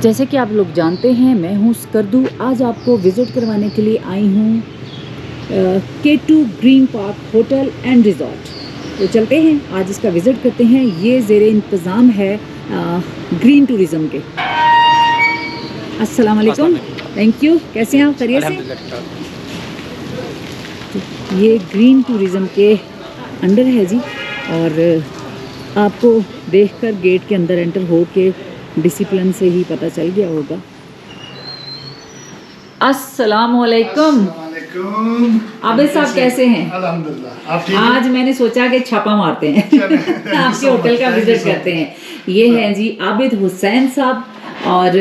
जैसे कि आप लोग जानते हैं, मैं हूँ स्कर्दू। आज आपको विज़िट करवाने के लिए आई हूँ K2 green park hotel and resort. तो चलते हैं, आज इसका विज़िट करते हैं। ये ज़ेरे इंतज़ाम है ग्रीन टूरिज़म के। अस्सलाम वालेकुम। Thank you. कैसे हैं आप? खैरियत से? तो ये ग्रीन टूरिज़म के अंडर है जी, और आपको देखकर गेट के अंदर एंटर हो के डिसिप्लिन से ही पता चल गया होगा। अस्सलाम वालेकुम। आबिद साहब कैसे हैं? अल्हम्दुलिल्लाह। आप ठीक हैं? आज मैंने सोचा कि छापा मारते हैं आपके होटल का विजिट करते हैं। ये हैं जी आबिद हुसैन साहब, और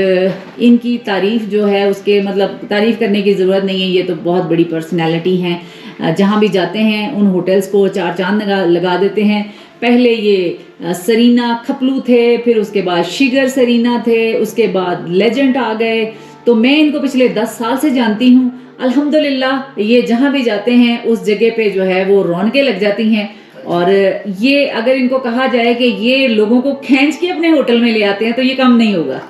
इनकी तारीफ जो है उसके मतलब तारीफ करने की ज़रूरत नहीं है, ये तो बहुत बड़ी पर्सनैलिटी हैं। जहाँ भी जाते हैं उन होटल्स को चार चांद लगा देते हैं। पहले ये सरीना खपलू थे, फिर उसके बाद शिगर सरीना थे, उसके बाद लेजेंड आ गए। तो मैं इनको पिछले 10 साल से जानती हूँ। अल्हम्दुलिल्लाह ये जहाँ भी जाते हैं उस जगह पे जो है वो रौनकें लग जाती हैं। और ये अगर इनको कहा जाए कि ये लोगों को खींच के अपने होटल में ले आते हैं तो ये कम नहीं होगा।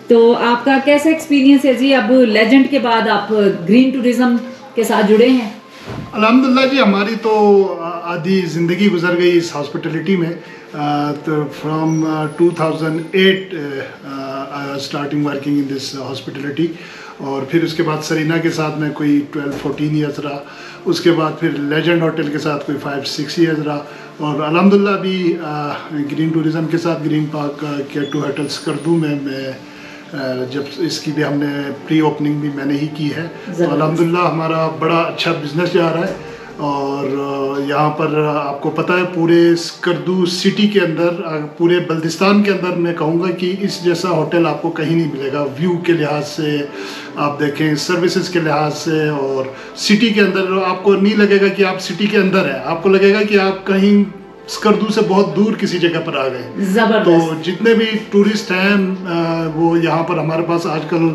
तो आपका कैसा एक्सपीरियंस है जी? अब लेजेंड के बाद आप ग्रीन टूरिज्म के साथ जुड़े हैं। अल्हम्दुलिल्लाह जी, हमारी तो आधी ज़िंदगी गुजर गई इस हॉस्पिटलिटी में। तो from 2008 starting working in this hospitality, और फिर उसके बाद सरीना के साथ में कोई 12-14 ईयर्स रहा। उसके बाद फिर लेजेंड होटल के साथ कोई 5-6 ईयर्स रहा, और अल्हम्दुलिल्लाह भी ग्रीन टूरिज़म के साथ green park K2 hotel Skardu में मैं जब इसकी भी हमने प्री ओपनिंग भी मैंने ही की है। तो अल्हम्दुलिल्लाह हमारा बड़ा अच्छा बिजनेस जा रहा है। और यहाँ पर आपको पता है पूरे स्कर्दू सिटी के अंदर, पूरे बल्दिस्तान के अंदर मैं कहूँगा कि इस जैसा होटल आपको कहीं नहीं मिलेगा। व्यू के लिहाज से आप देखें, सर्विसेज के लिहाज से, और सिटी के अंदर आपको नहीं लगेगा कि आप सिटी के अंदर हैं, आपको लगेगा कि आप कहीं स्कर्दू से बहुत दूर किसी जगह पर आ गए। तो जितने भी टूरिस्ट हैं वो यहाँ पर हमारे पास आजकल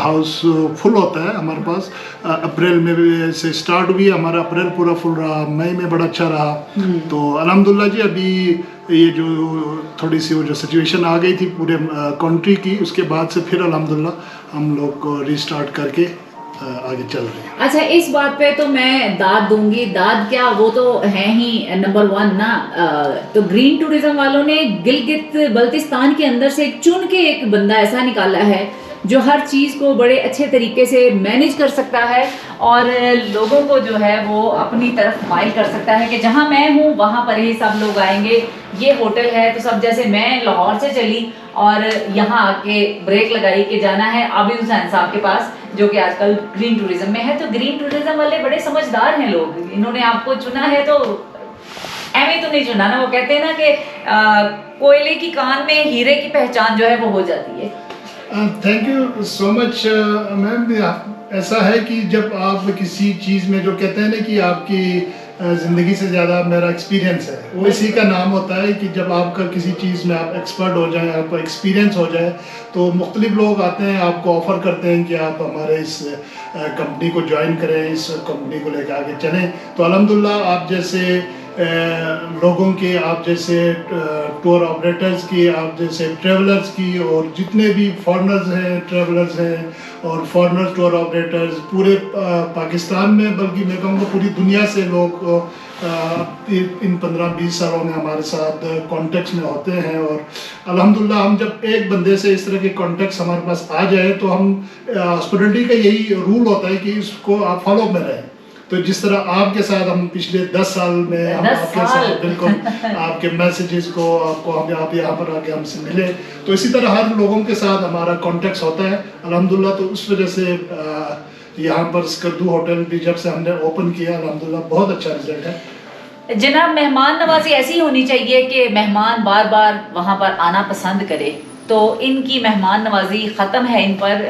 हाउस फुल होता है। हमारे पास अप्रैल में से स्टार्ट हुई, हमारा अप्रैल पूरा फुल रहा, मई में बड़ा अच्छा रहा। तो अल्हम्दुलिल्लाह जी, अभी ये जो थोड़ी सी वो जो सिचुएशन आ गई थी पूरे कंट्री की, उसके बाद से फिर अल्हम्दुलिल्लाह हम लोग को रिस्टार्ट करके आगे चल रही है। अच्छा, इस बात पे तो मैं दाद दूंगी। दाद क्या, वो तो है ही नंबर 1 ना। तो ग्रीन टूरिज्म वालों ने गिलगित बल्तिस्तान के अंदर से चुन के एक बंदा ऐसा निकाला है जो हर चीज़ को बड़े अच्छे तरीके से मैनेज कर सकता है, और लोगों को जो है वो अपनी तरफ माइल कर सकता है कि जहाँ मैं हूँ वहाँ पर ही सब लोग आएंगे। ये होटल है तो सब, जैसे मैं लाहौर से चली और यहाँ आके ब्रेक लगाई कि जाना है आबिद हुसैन साहब के पास, जो कि आजकल ग्रीन टूरिज्म में है। तो ग्रीन टूरिज्म वाले बड़े समझदार हैं लोग, इन्होंने आपको चुना है तो ऐਵੇਂ तो नहीं चुना ना। वो कहते हैं ना कि कोयले की कान में हीरे की पहचान जो है वो हो जाती है। Thank you so much ma'am. ऐसा है कि जब आप किसी चीज़ में, जो कहते हैं ना कि आपकी ज़िंदगी से ज़्यादा मेरा एक्सपीरियंस है, वो इसी का नाम होता है कि जब आपका किसी चीज़ में आप एक्सपर्ट हो जाएं, आपका एक्सपीरियंस हो जाए, तो मुख्तलिफ लोग आते हैं, आपको ऑफ़र करते हैं कि आप हमारे इस कंपनी को ज्वाइन करें, इस कंपनी को लेकर आगे चलें। तो अल्हम्दुलिल्लाह आप जैसे लोगों की, आप जैसे टूर ऑपरेटर्स की, आप जैसे ट्रेवलर्स की, और जितने भी फॉरेनर्स हैं, ट्रेवलर्स हैं और फॉरेनर टूर ऑपरेटर्स पूरे पाकिस्तान में, बल्कि मैं कहूँगा पूरी दुनिया से लोग इन 15-20 सालों में हमारे साथ कॉन्टेक्ट्स में होते हैं। और अल्हम्दुलिल्लाह हम जब एक बंदे से इस तरह के कॉन्टेक्ट्स हमारे पास आ जाए तो हम हॉस्पिटलिटी का यही रूल होता है कि इसको आप फॉलो में रहें। तो जिस तरह आपके साथ हम पिछले 10 साल में हम आपके साथ बिल्कुल आपके मैसेजेस को आपको हम आप यहाँ पर आके हमसे मिले, तो इसी तरह हर लोगों के साथ हमारा कॉन्टेक्ट होता है अल्हम्दुलिल्लाह। तो उस वजह से यहाँ पर स्कर्दू होटल भी जब से हमने ओपन किया अल्हम्दुलिल्लाह बहुत अच्छा रिजल्ट है। जनाब, मेहमान नवाजी ऐसी होनी चाहिए कि मेहमान बार बार वहाँ पर आना पसंद करे। तो इनकी मेहमान नवाजी ख़त्म है इन पर।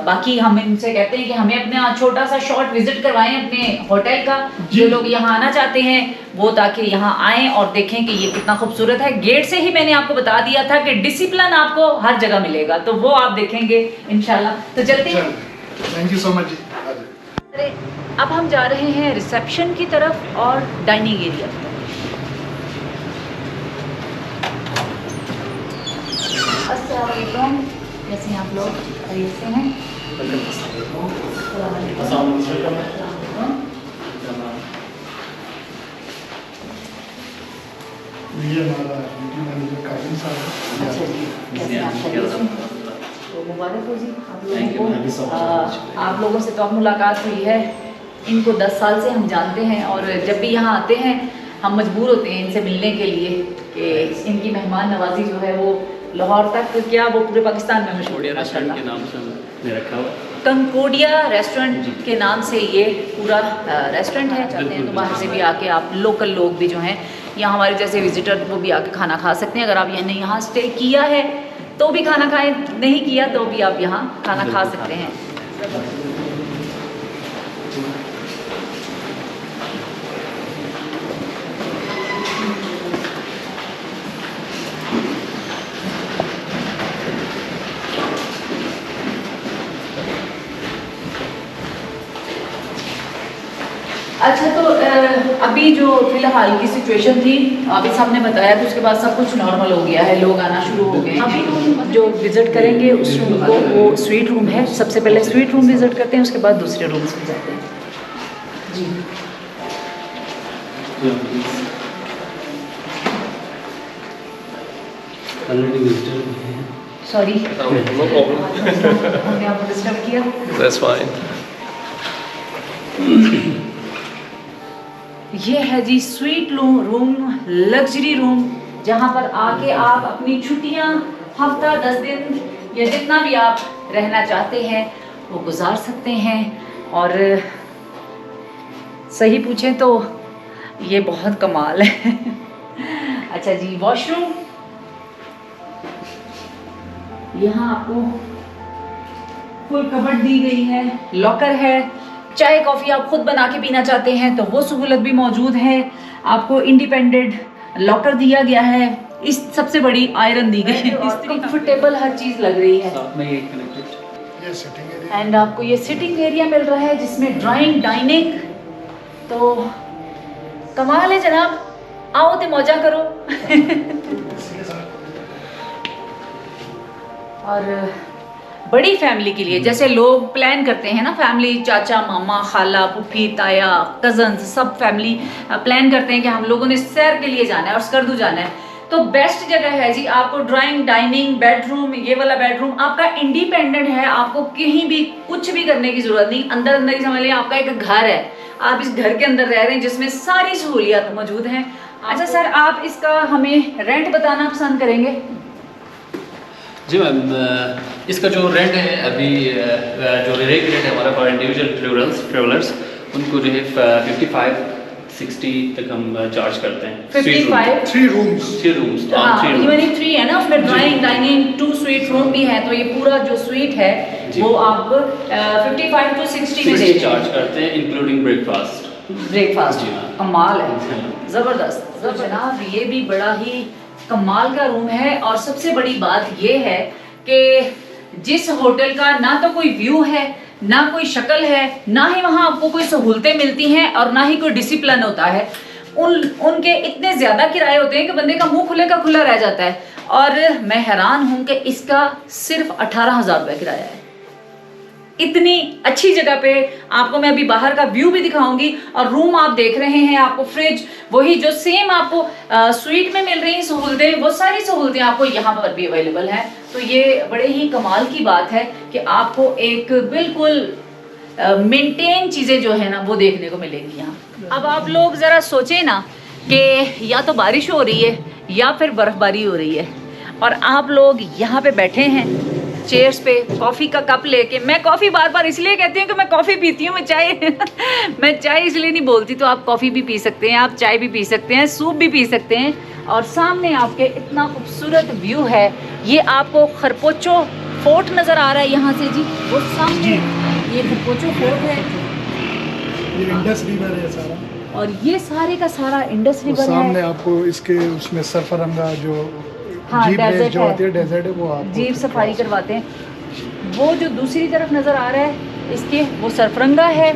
बाकी हम इनसे कहते हैं कि हमें अपना छोटा सा शॉर्ट विजिट करवाएं अपने होटल का, जो लोग यहाँ आना चाहते हैं वो, ताकि यहाँ आएँ और देखें कि ये कितना खूबसूरत है। गेट से ही मैंने आपको बता दिया था कि डिसिप्लिन आपको हर जगह मिलेगा, तो वो आप देखेंगे इंशाल्लाह। तो चलते हैं। थैंक यू सो मच जी। अब हम जा रहे हैं रिसेप्शन की तरफ और डाइनिंग एरिया की तरफ। अस्सलाम वालेकुम। कैसे हैं आप लोग? खैरियत से हैं? ये हमारा ड्यूटी मैनेजर काजिम साहब है। अच्छा जी, कैसे हैं आप? खैरियत से हैं? तो मुबारक हो जी आप लोगों को। आप लोगों से तो अब मुलाकात हुई है, इनको 10 साल से हम जानते हैं और जब भी यहाँ आते हैं हम मजबूर होते हैं इनसे मिलने के लिए कि इनकी मेहमान नवाजी जो है वो लाहौर तक क्या वो पूरे पाकिस्तान में मशहूर है माशाल्लाह। के नाम से हमने रखा हुआ कंकोडिया रेस्टोरेंट के नाम से ये पूरा रेस्टोरेंट है। चाहते हैं तो बाहर से भी आके आप लोकल लोग भी जो हैं या हमारे जैसे विजिटर वो भी आके खाना खा सकते हैं। अगर आप यानी यहाँ स्टे किया है तो भी खाना खाएं, नहीं किया तो भी आप यहाँ खाना खा सकते हैं। अच्छा तो अभी जो फिलहाल की सिचुएशन थी अभी साहब ने बताया कि उसके बाद सब कुछ नॉर्मल हो गया है, लोग आना शुरू हो गए। अभी हम जो विज़िट करेंगे उस रूम को, वो स्वीट रूम है। सबसे पहले स्वीट रूम विज़िट करते हैं, उसके बाद दूसरे रूम्स में जाते हैं जी। Already visitor sorry No problem. हमने आपको डिस्टर्ब किया। That's fine. ये है जी स्वीट रूम, लग्जरी रूम, जहाँ पर आके आप अपनी छुट्टियाँ हफ्ता 10 दिन या जितना भी आप रहना चाहते हैं वो गुजार सकते हैं। और सही पूछें तो ये बहुत कमाल है। अच्छा जी, वॉशरूम यहाँ आपको फुल कबर्ड दी गई है, लॉकर है। चाय कॉफ़ी आप खुद बना के पीना चाहते हैं तो वो सहूलत भी मौजूद है। आपको इंडिपेंडेंट लॉकर दिया गया है, इस सबसे बड़ी आयरन दी गई है, कंफर्टेबल हर चीज़ लग रही है। साथ में ये कनेक्टेड ये सिटिंग एरिया एंड आपको ये सिटिंग एरिया मिल रहा है जिसमें ड्राइंग डाइनिंग, तो कमाल है जनाब, आओ तो मौजा करो। और बड़ी फैमिली के लिए, जैसे लोग प्लान करते हैं ना, फैमिली चाचा मामा खाला फूफी ताया कजन्स सब फैमिली प्लान करते हैं कि हम लोगों ने सैर के लिए जाना है और स्कर्दू जाना है, तो बेस्ट जगह है जी। आपको ड्राइंग डाइनिंग बेडरूम, ये वाला बेडरूम आपका इंडिपेंडेंट है, आपको कहीं भी कुछ भी करने की जरूरत नहीं। अंदर ही समझ लिया आपका एक घर है, आप इस घर के अंदर रह रहे हैं जिसमें सारी सहूलियात मौजूद हैं। अच्छा सर, आप इसका हमें रेंट बताना पसंद करेंगे? जी मैम, इसका जो रेंट है अभी जो रेट है हमारा फॉर इंडिविजुअल ट्रेवलर्स उनको जो है 55-60 तक हम चार्ज करते हैं। 55 3 रूम्स 3 रूम्स हाँ, इवन 3 है ना, उसमें ड्राइंग डाइनिंग 2 स्वीट रूम भी है, तो ये पूरा जो स्वीट है वो आप 55 to 60 में देते हैं चार्ज करते हैं इंक्लूडिंग ब्रेकफास्ट। ब्रेकफास्ट। जी हाँ। कमाल है, जबरदस्त। तो जनाब ये भी बड़ा ही कमाल का रूम है। और सबसे बड़ी बात ये है कि जिस होटल का ना तो कोई व्यू है, ना कोई शक्ल है, ना ही वहाँ आपको कोई सहूलतें मिलती हैं और ना ही कोई डिसिप्लिन होता है, उनके इतने ज़्यादा किराए होते हैं कि बंदे का मुंह खुले का खुला रह जाता है। और मैं हैरान हूँ कि इसका सिर्फ 18,000 रुपये किराया है। इतनी अच्छी जगह पे आपको मैं अभी बाहर का व्यू भी दिखाऊंगी। और रूम आप देख रहे हैं, आपको फ्रिज वही जो सेम आपको स्वीट में मिल रही सहूलतें, वो सारी सहूलतें आपको यहाँ पर भी अवेलेबल हैं। तो ये बड़े ही कमाल की बात है कि आपको एक बिल्कुल मेंटेन चीज़ें जो है ना वो देखने को मिलेंगी यहाँ। अब आप लोग ज़रा सोचें ना कि या तो बारिश हो रही है या फिर बर्फ़बारी हो रही है और आप लोग यहाँ पे बैठे हैं चेयर्स पे कॉफ़ी का कप लेके। मैं कॉफ़ी बार बार इसलिए कहती हूँ कि मैं कॉफ़ी पीती हूँ, मैं चाय इसलिए नहीं बोलती। तो आप कॉफ़ी भी पी सकते हैं, आप चाय भी पी सकते हैं, सूप भी पी सकते हैं। और सामने आपके इतना खूबसूरत व्यू है। ये आपको खरपोचो फोर्ट नज़र आ रहा है यहाँ से जी, वो सामने ये खरपोचो फोर्ट है। ये इंडस रिवर है सारा, और ये सारे का सारा इंडस रिवर है। सामने आपको इसके उसमें सरफरंगा जो हाँ, जीप रेस डेजर्ट जो है। आती है, डेजर्ट है, वो आपको जीप सफारी करवाते हैं। वो जो दूसरी तरफ नज़र आ रहा है इसके वो सरफरंगा है,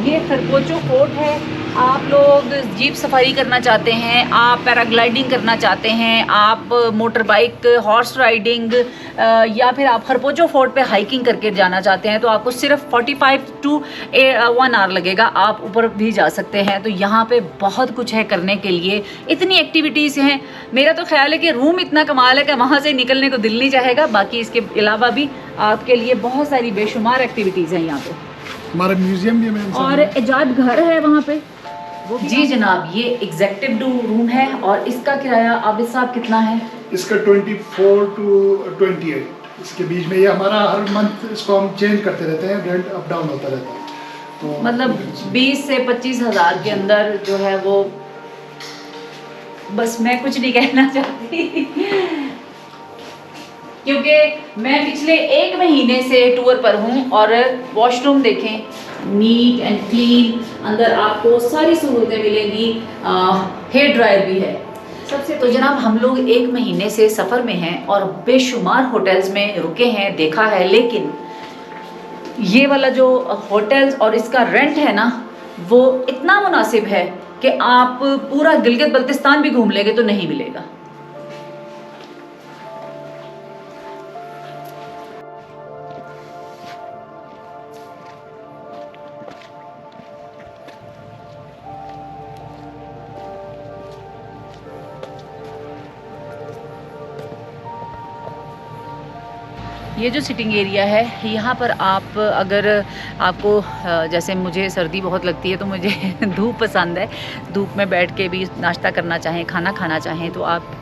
ये खरपोचो फोर्ट है। आप लोग जीप सफारी करना चाहते हैं, आप पैराग्लाइडिंग करना चाहते हैं, आप मोटर बाइक हॉर्स राइडिंग या फिर आप खरपोचो फोर्ट पे हाइकिंग करके जाना चाहते हैं तो आपको सिर्फ 45 to 1 आवर लगेगा। आप ऊपर भी जा सकते हैं। तो यहाँ पे बहुत कुछ है करने के लिए, इतनी एक्टिविटीज़ हैं। मेरा तो ख्याल है कि रूम इतना कमाल है कि वहाँ से निकलने को दिल नहीं चाहेगा। बाकी इसके अलावा भी आपके लिए बहुत सारी बेशुमार एक्टिविटीज़ हैं यहाँ पे। हमारा म्यूजियम भी है और अजायब घर है वहाँ पे। जी जनाब, ये एग्जीक्यूटिव रूम है और इसका किराया आबिद साहब कितना है? इसका 24 to 28 इसके बीच में। ये हमारा हर मंथ इसको हम चेंज करते रहते हैं, रेंट अप डाउन होता रहता है। तो मतलब 20 से 25 हज़ार के अंदर जो है वो, बस मैं कुछ नहीं कहना चाहती क्योंकि मैं पिछले 1 महीने से टूर पर हूँ। और वॉशरूम देखें, नीट एंड क्लीन, अंदर आपको सारी सहूलतें मिलेंगी। हेयर ड्रायर भी है। सबसे तो जनाब हम लोग 1 महीने से सफ़र में हैं और बेशुमार होटल्स में रुके हैं, देखा है, लेकिन ये वाला जो होटल्स और इसका रेंट है ना वो इतना मुनासिब है कि आप पूरा गिलगित बल्तिस्तान भी घूम लेंगे तो नहीं मिलेगा। ये जो सिटिंग एरिया है यहाँ पर आप अगर आपको जैसे मुझे सर्दी बहुत लगती है तो मुझे धूप पसंद है, धूप में बैठ के भी नाश्ता करना चाहें, खाना खाना चाहें तो आप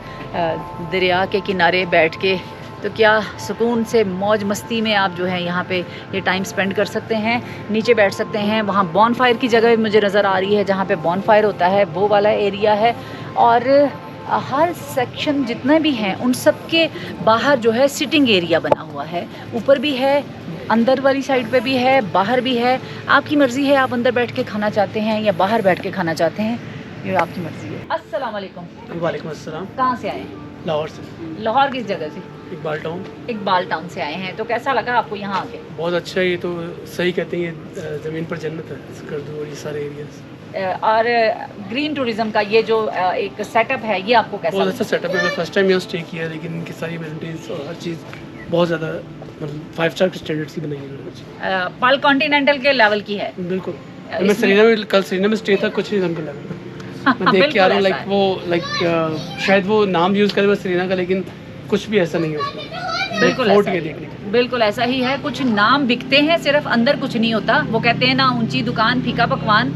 दरिया के किनारे बैठ के तो क्या सुकून से मौज मस्ती में आप जो है यहाँ पे ये टाइम स्पेंड कर सकते हैं। नीचे बैठ सकते हैं। वहाँ बॉनफायर की जगह मुझे नज़र आ रही है जहाँ पे बॉनफायर होता है, वो वाला एरिया है। और हर सेक्शन जितने भी हैं उन सब के बाहर जो है सिटिंग एरिया बना हुआ है। ऊपर भी है, अंदर वाली साइड पे भी है, बाहर भी है। आपकी मर्ज़ी है, आप अंदर बैठ के खाना चाहते हैं या बाहर बैठ के खाना चाहते हैं, ये आपकी मर्ज़ी है। अस्सलाम वालेकुम। वालेकुम अस्सलाम। कहाँ से आए? लाहौर से। लाहौर किस जगह से? इकबाल टाउन। इकबाल टाउन से आए हैं। तो कैसा लगा आपको यहाँ आके? बहुत अच्छा है। ये तो सही कहते हैं, ये ज़मीन पर जन्नत है स्कर्दू और ये सारे एरियाज। और ग्रीन टूरिज्म का ये जो एक सेटअप है ये आपको कैसा? बहुत अच्छा सेटअप है। मैं फर्स्ट टाइम यहाँ स्टे किया, लेकिन इनकी सारी फैसिलिटीज़ और हर चीज़ बहुत ज़्यादा मतलब 5 स्टार के स्टैंडर्ड्स की बनाई है। पल कॉन्टिनेंटल के लेवल की है बिल्कुल। मैं श्रीनगर में स्टे था, कुछ नहीं उनका लेवल मैं देख के आ रहा हूँ। लाइक वो शायद वो नाम यूज़ करें बस श्रीनगर का, लेकिन कुछ भी ऐसा नहीं है उसमें। बिल्कुल ऐसा ही है। कुछ नाम बिकते हैं, सिर्फ अंदर कुछ नहीं होता। वो कहते हैं ना, ऊंची दुकान फीका पकवान,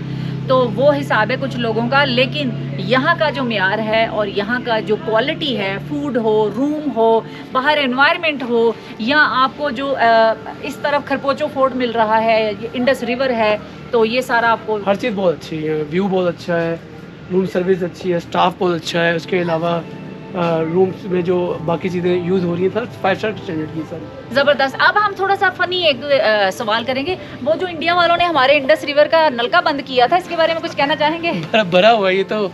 तो वो हिसाब है कुछ लोगों का। लेकिन यहाँ का जो म्यार है और यहाँ का जो क्वालिटी है, फूड हो, रूम हो, बाहर एनवायरनमेंट हो, या आपको जो इस तरफ खरपोचो फोर्ट मिल रहा है, ये इंडस रिवर है, तो ये सारा आपको हर चीज़ बहुत अच्छी है। व्यू बहुत अच्छा है, रूम सर्विस अच्छी है, स्टाफ बहुत अच्छा है। उसके अलावा रूम्स में जो बाकी चीज़ें यूज़ हो रही हैं सर 5 स्टार स्टैंडर्ड की सर। ज़बरदस्त। अब हम थोड़ा सा फ़नी एक सवाल करेंगे। वो जो इंडिया वालों ने हमारे इंडस रिवर का नलका बंद किया था, इसके बारे में कुछ कहना चाहेंगे? भरा हुआ है ये तो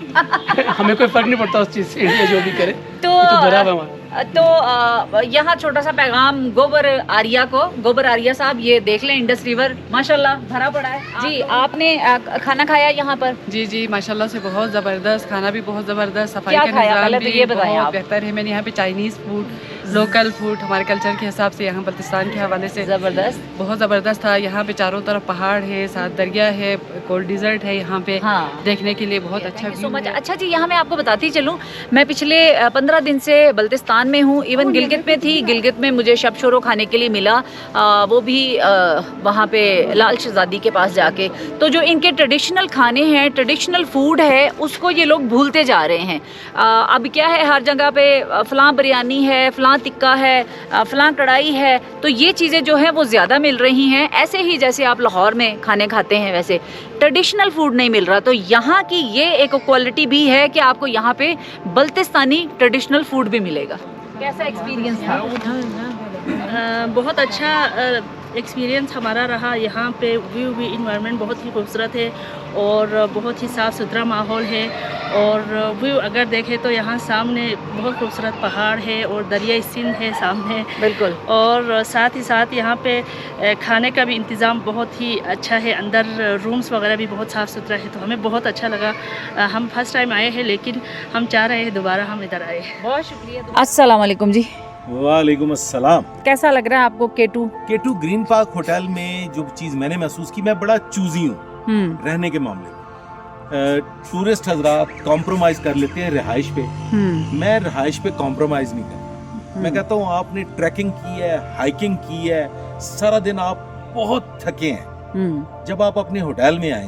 हमें कोई फ़र्क नहीं पड़ता उस चीज़ से, इंडिया जो भी करे तो भरा हुआ हमारा। तो यहाँ छोटा सा पैगाम गोबर आरिया को। गोबर आरिया साहब, ये देख लें इंडस रिवर माशाल्लाह भरा पड़ा है। जी, आपने खाना खाया यहाँ पर? जी माशाल्लाह से बहुत ज़बरदस्त खाना, भी बहुत ज़बरदस्त, सफाई का निज़ाम भी ये बहुत बेहतर है। मैंने यहाँ पे चाइनीज़ फूड, लोकल फूड हमारे कल्चर के हिसाब से, यहाँ बल्तिस्तान के हवाले से ज़बरदस्त, बहुत ज़बरदस्त था। यहाँ पे चारों तरफ पहाड़ है, साथ दरिया है, कोल्ड डिज़र्ट है यहाँ पे। हाँ, देखने के लिए बहुत अच्छा व्यू है। अच्छा जी, यहाँ मैं आपको बताती चलूँ, मैं पिछले 15 दिन से बल्तिस्तान में हूँ। इवन गिलगित में थी। गिलगित में मुझे शब शोरो खाने के लिए मिला, वो भी वहाँ पे लाल शहजादी के पास जाके। तो जो इनके ट्रेडिशनल खाने हैं, ट्रेडिशनल फूड है, उसको ये लोग भूलते जा रहे हैं। अब क्या है, हर जगह पे फ़लाँ बिरयानी है, फ़लाँ टिक्का है, फ़लाँ कढ़ाई है, तो ये चीज़ें जो हैं वो ज़्यादा मिल रही हैं। ऐसे ही जैसे आप लाहौर में खाने खाते हैं वैसे ट्रेडिशनल फूड नहीं मिल रहा। तो यहाँ की ये एक क्वालिटी भी है कि आपको यहाँ पे बल्तिस्तानी ट्रेडिशनल फूड भी मिलेगा। कैसा एक्सपीरियंस था? बहुत अच्छा एक्सपीरियंस हमारा रहा। यहाँ पे व्यू भी इन्वायरमेंट बहुत ही खूबसूरत है और बहुत ही साफ़ सुथरा माहौल है। और व्यू अगर देखें तो यहाँ सामने बहुत खूबसूरत पहाड़ है और दरियाई सिंध है सामने। बिल्कुल। और साथ ही साथ यहाँ पे खाने का भी इंतज़ाम बहुत ही अच्छा है, अंदर रूम्स वगैरह भी बहुत साफ़ सुथरा है, तो हमें बहुत अच्छा लगा। हम फर्स्ट टाइम आए हैं लेकिन हम चाह रहे हैं दोबारा हम इधर आए। बहुत शुक्रिया। अस्सलाम वालेकुम जी, वालेकुम अस्सलाम। कैसा लग रहा है आपको K2? K2 green park hotel में जो चीज़ मैंने महसूस की, मैं बड़ा चूजी हूँ रहने के मामले में। टूरिस्ट हजरात कॉम्प्रोमाइज कर लेते हैं रिहाइश पे, मैं रिहाइश पे कॉम्प्रोमाइज नहीं करता। मैं कहता हूँ आपने ट्रैकिंग की है, हाइकिंग की है, सारा दिन आप बहुत थके हैं, जब आप अपने होटल में आए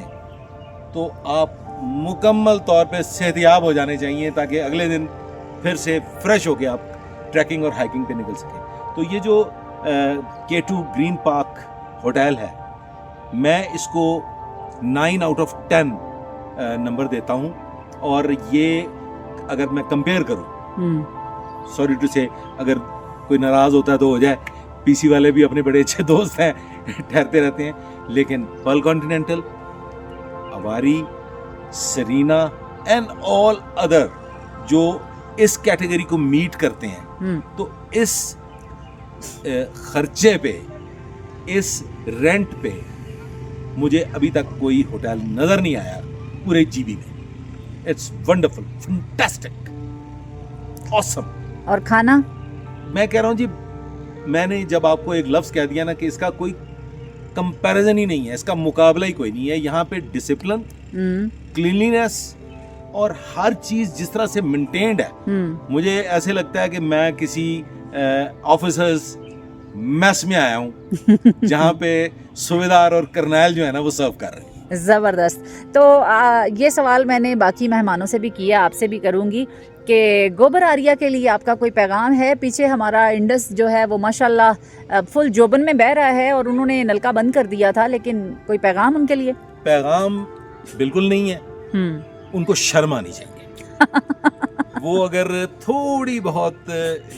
तो आप मुकम्मल तौर पे सेहतियाब हो जाने चाहिए ताकि अगले दिन फिर से फ्रेश होके आप ट्रैकिंग और हाइकिंग पे निकल सके। तो ये जो K2 ग्रीन पार्क होटल है, मैं इसको 9 आउट ऑफ 10 नंबर देता हूँ। और ये अगर मैं कंपेयर करूँ, सॉरी टू से, अगर कोई नाराज़ होता है तो हो जाए, पीसी वाले भी अपने बड़े अच्छे दोस्त हैं, ठहरते रहते हैं, लेकिन Pearl Continental, Avari, Serena and all other जो इस कैटेगरी को मीट करते हैं, तो इस खर्चे पे, इस रेंट पे मुझे अभी तक कोई होटल नजर नहीं आया पूरे जीबी में। It's wonderful, fantastic, awesome. और खाना? मैं कह रहा हूँ जी, मैंने जब आपको एक लफ्ज कह दिया ना कि इसका कोई कंपैरिजन ही नहीं है, इसका मुकाबला ही कोई नहीं है। यहाँ पे डिसिप्लिन, क्लीनलीनेस और हर चीज जिस तरह से मेंटेन्ड है, मुझे ऐसे लगता है कि मैं किसी ऑफिसर्स मैस में आया हूँ जहाँ पे सूबेदार और कर्नल जो है ना वो सर्व कर रहे हैं। ज़बरदस्त। तो ये सवाल मैंने बाकी मेहमानों से भी किया, आपसे भी करूँगी कि गोबर आरिया के लिए आपका कोई पैगाम है? पीछे हमारा इंडस जो है वो माशाल्लाह फुल जोबन में बह रहा है और उन्होंने नलका बंद कर दिया था, लेकिन कोई पैगाम उनके लिए? पैगाम बिल्कुल नहीं है, उनको शर्म आनी चाहिए। वो अगर थोड़ी बहुत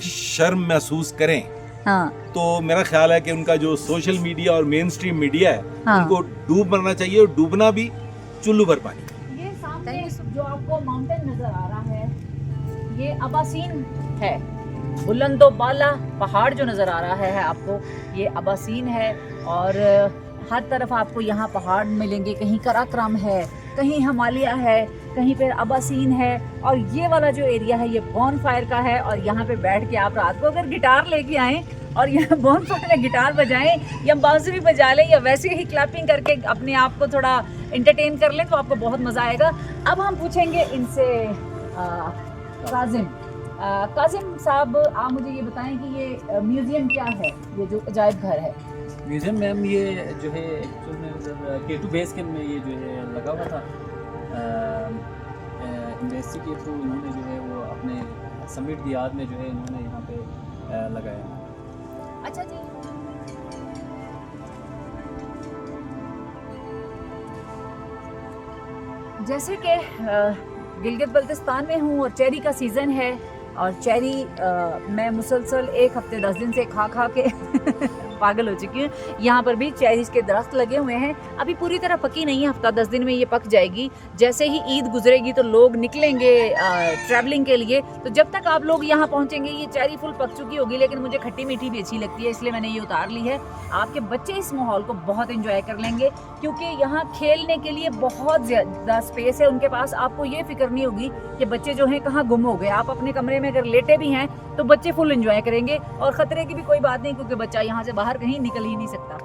शर्म महसूस करें, हाँ, तो मेरा ख्याल है कि उनका जो सोशल मीडिया और मेन स्ट्रीम मीडिया है, हाँ, उनको डूब मरना चाहिए, और डूबना भी चुल्लू भर पानी। ये सामने जो आपको माउंटेन नजर आ रहा है, ये अबासीन है। बुलंदो बाला पहाड़ जो नजर आ रहा है आपको, ये अबासीन है। और हर तरफ आपको यहाँ पहाड़ मिलेंगे, कहीं कराक्रम है, कहीं हिमालय है, कहीं पे अबासीन है। और ये वाला जो एरिया है ये बॉन फायर का है। और यहाँ पे बैठ के आप रात को अगर गिटार लेके आएँ और यहाँ बॉन फायर में गिटार बजाएं या बांसुरी बजा लें या वैसे ही क्लैपिंग करके अपने आप को थोड़ा एंटरटेन कर लें, तो आपको बहुत मज़ा आएगा। अब हम पूछेंगे इनसे काजिम साहब, आप मुझे ये बताएं कि ये म्यूज़ियम क्या है, ये जो अजायब घर है? म्यूज़ियम मैम ये जो है एक्चुअल में उधर K2 बेस कैंप में ये जो है लगा हुआ था। यूनिवर्सिटी के थ्रू इन्होंने जो है वो अपने समिट की याद में जो है इन्होंने यहाँ पे लगाया। अच्छा जी, जैसे कि गिलगित बल्तिस्तान में हूँ और चेरी का सीज़न है, और चेरी मैं मुसलसल 1 हफ्ते 10 दिन से खा खा के पागल हो चुकी हूँ। यहाँ पर भी चेरीज के दरख्त लगे हुए हैं, अभी पूरी तरह पकी नहीं है, हफ्ता 10 दिन में ये पक जाएगी। जैसे ही ईद गुजरेगी तो लोग निकलेंगे ट्रैवलिंग के लिए, तो जब तक आप लोग यहाँ पहुँचेंगे ये चेरी फुल पक चुकी होगी। लेकिन मुझे खट्टी मीठी भी अच्छी लगती है, इसलिए मैंने ये उतार ली है। आपके बच्चे इस माहौल को बहुत इंजॉय कर लेंगे, क्योंकि यहाँ खेलने के लिए बहुत ज़्यादा स्पेस है उनके पास। आपको ये फिक्र नहीं होगी कि बच्चे जो हैं कहाँ गुम हो गए। आप अपने कमरे में अगर लेटे भी हैं तो बच्चे फुल एंजॉय करेंगे, और ख़तरे की भी कोई बात नहीं, क्योंकि बच्चा यहाँ से बाहर कहीं निकल ही नहीं सकता।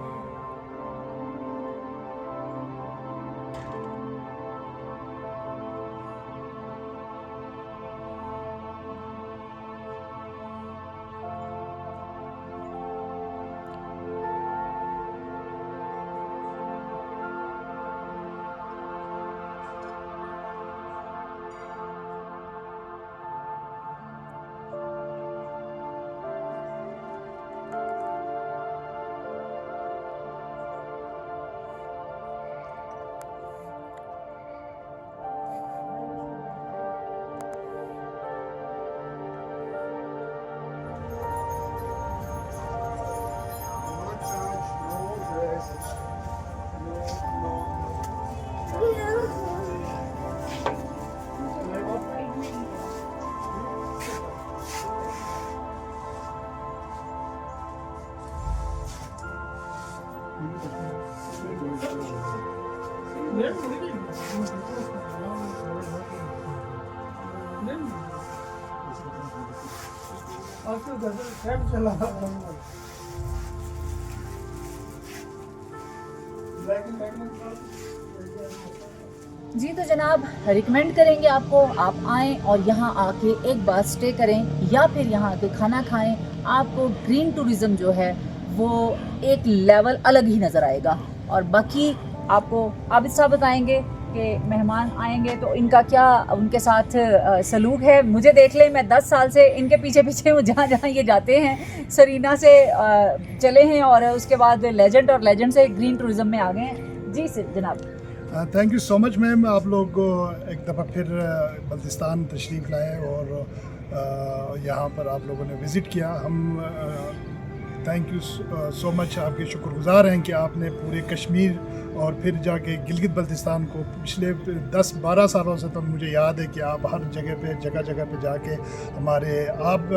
जी तो जनाब रिकमेंड करेंगे आपको, आप आएँ और यहाँ आके एक बार स्टे करें या फिर यहाँ आके खाना खाएं। आपको ग्रीन टूरिज़्म जो है वो एक लेवल अलग ही नज़र आएगा। और बाकी आपको आबिद साहब बताएंगे कि मेहमान आएंगे तो इनका क्या उनके साथ सलूक है। मुझे देख लें, मैं 10 साल से इनके पीछे पीछे हूँ, जहाँ जहाँ ये जाते हैं। सरीना से चले हैं और उसके बाद लेजेंड और लेजेंड से ग्रीन टूरिज़्म में आ गए हैं। जी सर जनाब। Thank you so much ma'am, आप लोग एक दफ़ा फिर बल्तिस्तान तशरीफ़ लाए और यहाँ पर आप लोगों ने विज़िट किया। हम थैंक यू सो मच, आपके शुक्रगुज़ार हैं कि आपने पूरे कश्मीर और फिर जाके गिलगित बल्तिस्तान को पिछले 10-12 सालों से तो मुझे याद है कि आप हर जगह पे जाके हमारे आप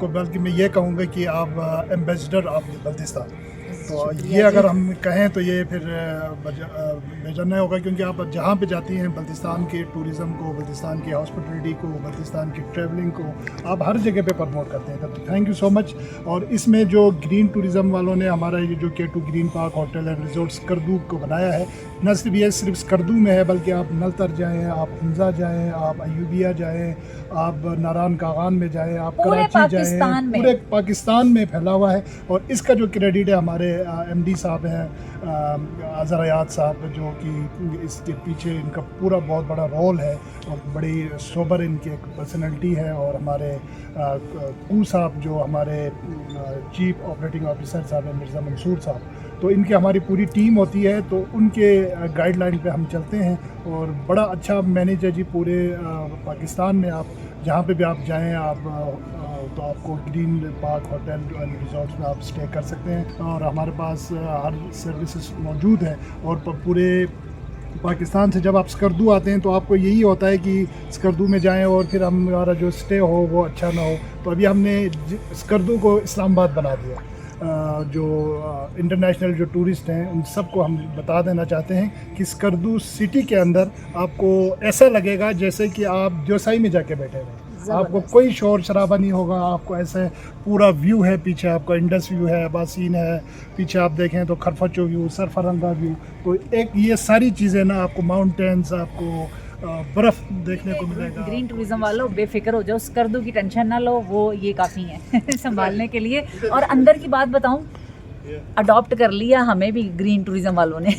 को, बल्कि मैं ये कहूँगा कि आप एम्बेसडर ऑफ बल्तिस्तान, तो ये अगर हम कहें तो ये फिर बेजा नहीं होगा, क्योंकि आप जहाँ पे जाती हैं बल्तिस्तान के टूरिज़म को, बल्तिस्तान की हॉस्पिटलिटी को, बल्तिस्तान की ट्रैवलिंग को आप हर जगह पे प्रमोट करते हैं। तो थैंक यू सो मच। और इसमें जो ग्रीन टूरिज़म वालों ने हमारा ये जो K2 green park hotel and resort Skardu को बनाया है, न सिर्फ ये सिर्फ स्कर्दू में है, बल्कि आप नलतर जाएँ, आप हमजा जाएँ, आप अयूबिया जाएँ, आप नारायण कागान में जाएँ, आप कराची जाएँ, पूरे पाकिस्तान में फैला हुआ है। और इसका जो क्रेडिट है हमारे MD साहब हैं अज़हर हयात साहब, जो कि इसके पीछे इनका पूरा बहुत बड़ा रोल है और बड़ी सोबर इनकी एक पर्सनैलिटी है। और हमारे कू साहब जो हमारे चीफ ऑपरेटिंग ऑफिसर साहब हैं, मिर्ज़ा मंसूर साहब, तो इनकी हमारी पूरी टीम होती है, तो उनके गाइडलाइन पे हम चलते हैं। और बड़ा अच्छा मैनेज है जी पूरे पाकिस्तान में। आप जहाँ पे भी आप जाएँ आप तो आपको green park hotel and resorts में आप स्टे कर सकते हैं और हमारे पास हर सर्विसेज मौजूद हैं। और पूरे पाकिस्तान से जब आप स्कर्दू आते हैं तो आपको यही होता है कि स्कर्दू में जाएं और फिर हमारा जो स्टे हो वो अच्छा ना हो। तो अभी हमने स्कर्दू को इस्लामाबाद बना दिया। जो इंटरनेशनल जो टूरिस्ट हैं उन सबको हम बता देना चाहते हैं कि स्कर्दू सिटी के अंदर आपको ऐसा लगेगा जैसे कि आप जोसाई में जाके बैठे हैं। आपको कोई शोर शराबा नहीं होगा, आपको ऐसे पूरा व्यू है, पीछे आपका इंडस व्यू है, अबासीन है, पीछे आप देखें तो खरफचो व्यू, सरफरंगा व्यू, तो एक ये सारी चीज़ें ना आपको माउंटेन्स, आपको बर्फ़ देखने को मिलेगा। ग्रीन टूरिज्म वालों बेफिक्र हो जाओ, स्कर्दू की टेंशन ना लो, वो ये काफ़ी है संभालने के लिए। और अंदर की बात बताऊं, अडॉप्ट कर लिया हमें भी ग्रीन टूरिज्म वालों ने